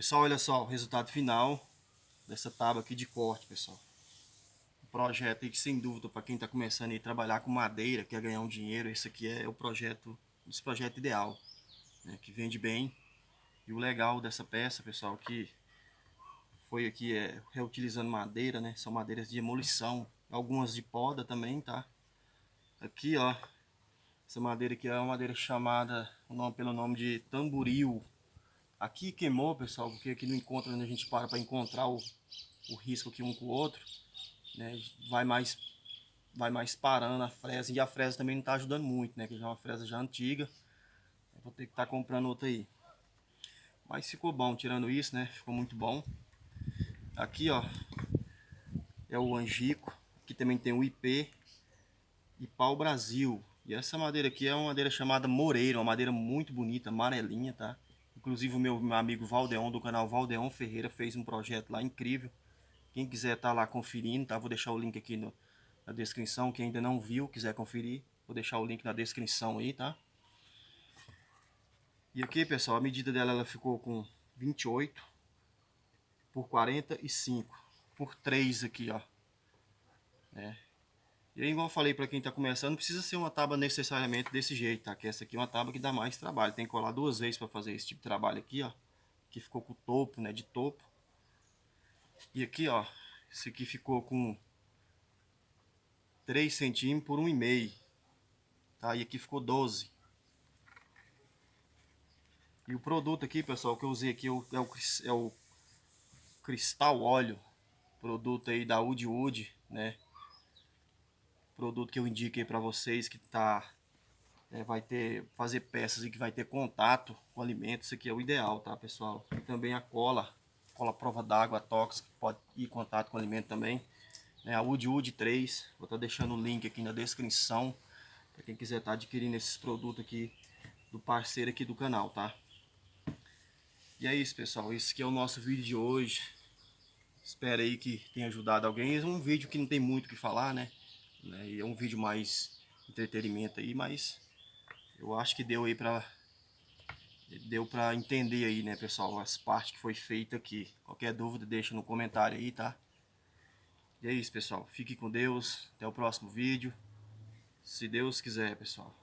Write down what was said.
Pessoal, olha só o resultado final dessa tábua aqui de corte, pessoal. Um projeto aí que, sem dúvida, para quem está começando a trabalhar com madeira, quer ganhar um dinheiro, esse aqui é o projeto, esse projeto ideal, né, que vende bem. E o legal dessa peça, pessoal, que foi aqui reutilizando madeira, né? São madeiras de demolição, algumas de poda também, tá? Aqui, ó, essa madeira aqui é uma madeira chamada pelo nome de tamboril. Aqui queimou, pessoal, porque aqui no encontro, onde a gente para encontrar o risco aqui um com o outro, né? Vai mais parando a fresa, e a fresa também não está ajudando muito, né? Que já é uma fresa já antiga. Eu vou ter que estar comprando outra aí. Mas ficou bom, tirando isso, né? Ficou muito bom. Aqui, ó, é o angico. Aqui também tem o IP e pau Brasil. E essa madeira aqui é uma madeira chamada Moreira, uma madeira muito bonita, amarelinha, tá? Inclusive o meu amigo Waldeon, do canal WALDEON Ferreira, fez um projeto lá incrível. Quem quiser tá lá conferindo, tá? Vou deixar o link aqui na descrição. Quem ainda não viu, quiser conferir, vou deixar o link na descrição aí, tá? E aqui, pessoal, a medida dela ela ficou com 28 por 45 por 3 aqui, ó. E aí, igual eu falei, para quem está começando, não precisa ser uma tábua necessariamente desse jeito, tá? Que essa aqui é uma tábua que dá mais trabalho. Tem que colar 2 vezes para fazer esse tipo de trabalho aqui, ó. Que ficou com o topo, né? De topo. E aqui, ó, esse aqui ficou com 3 centímetros por 1,5, tá? E aqui ficou 12. E o produto aqui, pessoal, que eu usei aqui é o cristal óleo. Produto aí da Wood, né? Produto que eu indiquei para vocês que tá... vai fazer peças e que vai ter contato com alimentos. Isso aqui é o ideal, tá, pessoal? E também a cola prova d'água tóxica, pode ir em contato com o alimento também, né? A Wood 3, vou estar deixando o link aqui na descrição para quem quiser estar adquirindo esses produtos aqui do parceiro aqui do canal, tá? E é isso, pessoal, esse aqui é o nosso vídeo de hoje. Espero aí que tenha ajudado alguém. É um vídeo que não tem muito o que falar, né? E é um vídeo mais entretenimento aí, mas eu acho que deu pra entender aí, né, pessoal, as partes que foi feita aqui. Qualquer dúvida deixa no comentário aí, tá? E é isso, pessoal. Fique com Deus. Até o próximo vídeo. Se Deus quiser, pessoal.